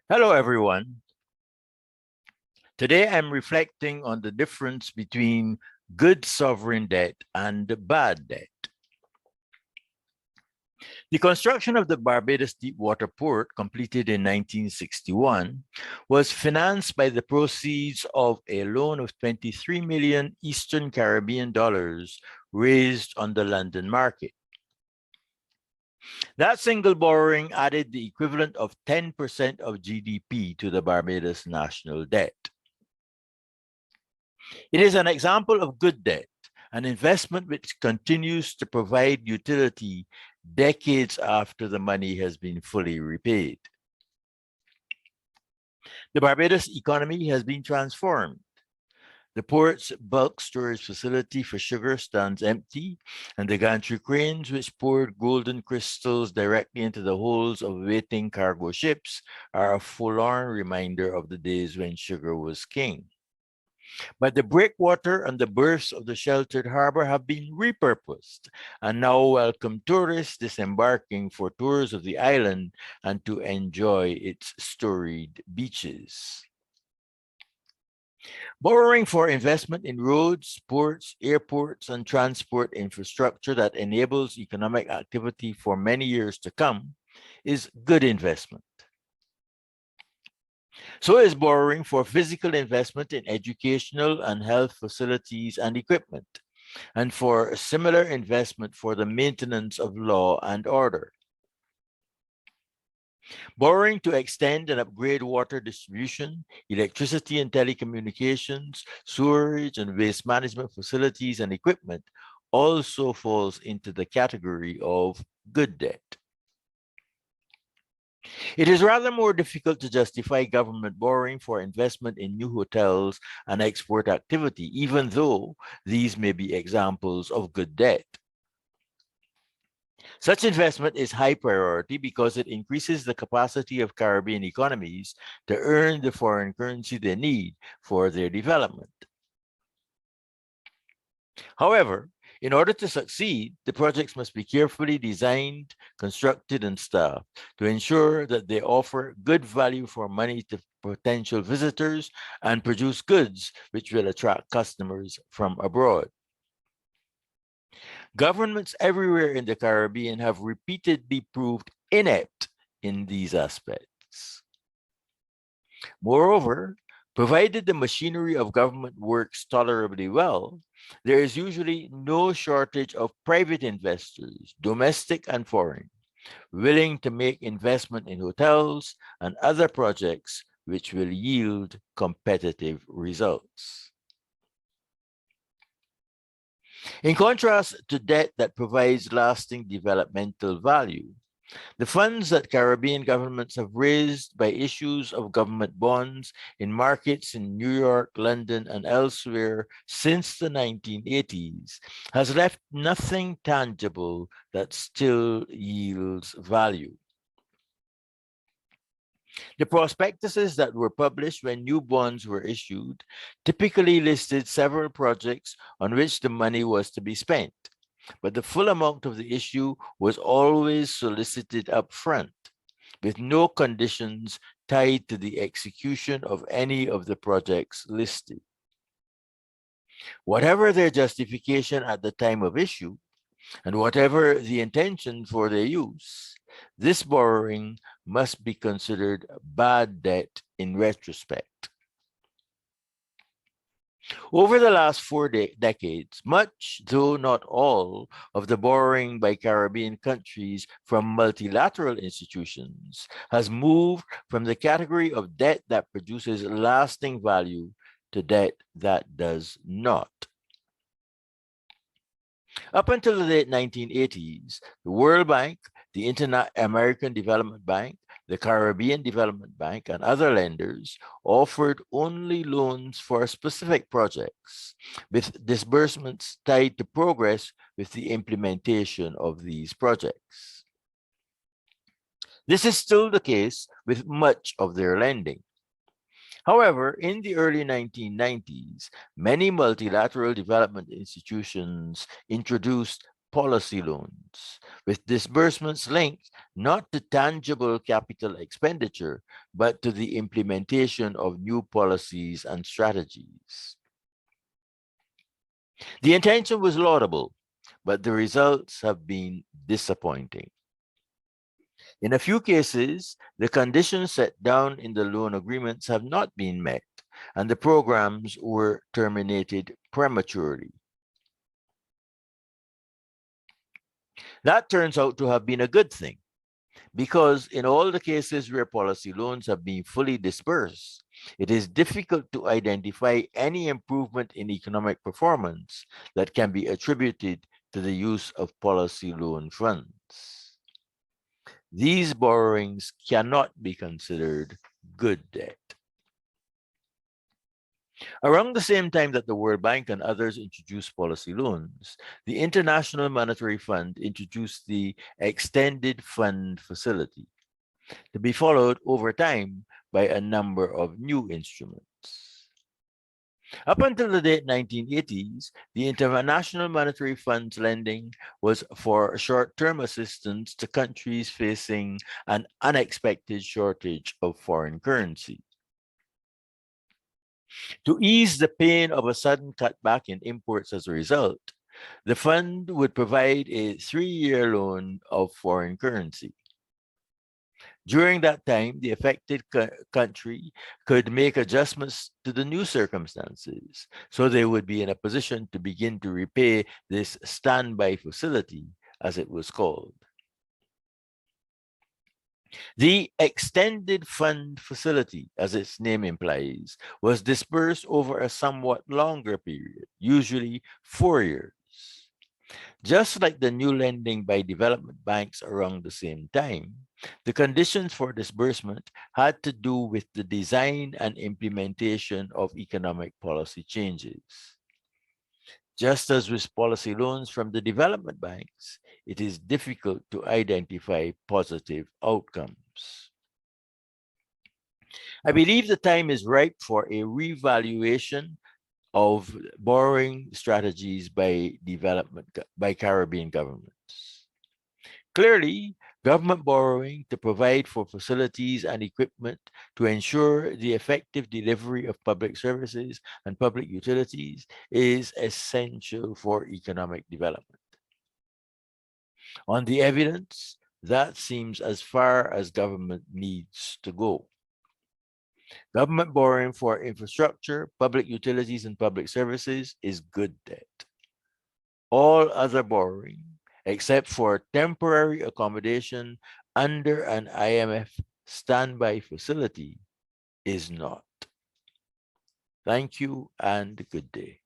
Hello, everyone. Today I'm reflecting on the difference between good sovereign debt and bad debt. The construction of the Barbados Deepwater Port, completed in 1961, was financed by the proceeds of a loan of 23 million Eastern Caribbean dollars raised on the London market. That single borrowing added the equivalent of 10% of GDP to the Barbados national debt. It is an example of good debt, an investment which continues to provide utility decades after the money has been fully repaid. The Barbados economy has been transformed. The port's bulk storage facility for sugar stands empty, and the gantry cranes which poured golden crystals directly into the holds of waiting cargo ships are a forlorn reminder of the days when sugar was king. But the breakwater and the berths of the sheltered harbor have been repurposed and now welcome tourists disembarking for tours of the island and to enjoy its storied beaches. Borrowing for investment in roads, ports, airports, and transport infrastructure that enables economic activity for many years to come is good investment. So is borrowing for physical investment in educational and health facilities and equipment, and for similar investment for the maintenance of law and order. Borrowing to extend and upgrade water distribution, electricity and telecommunications, sewerage and waste management facilities and equipment also falls into the category of good debt. It is rather more difficult to justify government borrowing for investment in new hotels and export activity, even though these may be examples of good debt. Such investment is high priority because it increases the capacity of Caribbean economies to earn the foreign currency they need for their development. However, in order to succeed, the projects must be carefully designed, constructed, and staffed to ensure that they offer good value for money to potential visitors and produce goods which will attract customers from abroad. Governments everywhere in the Caribbean have repeatedly proved inept in these aspects. Moreover, provided the machinery of government works tolerably well, there is usually no shortage of private investors, domestic and foreign, willing to make investment in hotels and other projects which will yield competitive results. In contrast to debt that provides lasting developmental value, the funds that Caribbean governments have raised by issues of government bonds in markets in New York, London, and elsewhere since the 1980s has left nothing tangible that still yields value. The prospectuses that were published when new bonds were issued typically listed several projects on which the money was to be spent, but the full amount of the issue was always solicited up front, with no conditions tied to the execution of any of the projects listed. Whatever their justification at the time of issue, and whatever the intention for their use, this borrowing must be considered bad debt in retrospect. Over the last four decades, much, though not all, of the borrowing by Caribbean countries from multilateral institutions has moved from the category of debt that produces lasting value to debt that does not. Up until the late 1980s, the World Bank, the American Development Bank, the Caribbean Development Bank, and other lenders offered only loans for specific projects, with disbursements tied to progress with the implementation of these projects. This is still the case with much of their lending. However, in the early 1990s, many multilateral development institutions introduced policy loans, with disbursements linked not to tangible capital expenditure, but to the implementation of new policies and strategies. The intention was laudable, but the results have been disappointing. In a few cases, the conditions set down in the loan agreements have not been met, and the programs were terminated prematurely. That turns out to have been a good thing, because in all the cases where policy loans have been fully disbursed, it is difficult to identify any improvement in economic performance that can be attributed to the use of policy loan funds. These borrowings cannot be considered good debt. Around the same time that the World Bank and others introduced policy loans, the International Monetary Fund introduced the Extended Fund Facility, to be followed over time by a number of new instruments. Up until the late 1980s, the International Monetary Fund's lending was for short-term assistance to countries facing an unexpected shortage of foreign currency. To ease the pain of a sudden cutback in imports as a result, the fund would provide a 3-year loan of foreign currency. During that time, the affected country could make adjustments to the new circumstances, so they would be in a position to begin to repay this standby facility, as it was called. The Extended Fund Facility, as its name implies, was dispersed over a somewhat longer period, usually 4 years. Just like the new lending by development banks around the same time, the conditions for disbursement had to do with the design and implementation of economic policy changes. Just as with policy loans from the development banks, it is difficult to identify positive outcomes. I believe the time is ripe for a revaluation of borrowing strategies by Caribbean governments. Clearly, government borrowing to provide for facilities and equipment to ensure the effective delivery of public services and public utilities is essential for economic development. On the evidence, that seems as far as government needs to go. Government borrowing for infrastructure, public utilities, and public services is good debt. All other borrowing, except for temporary accommodation under an IMF standby facility, is not. Thank you and good day.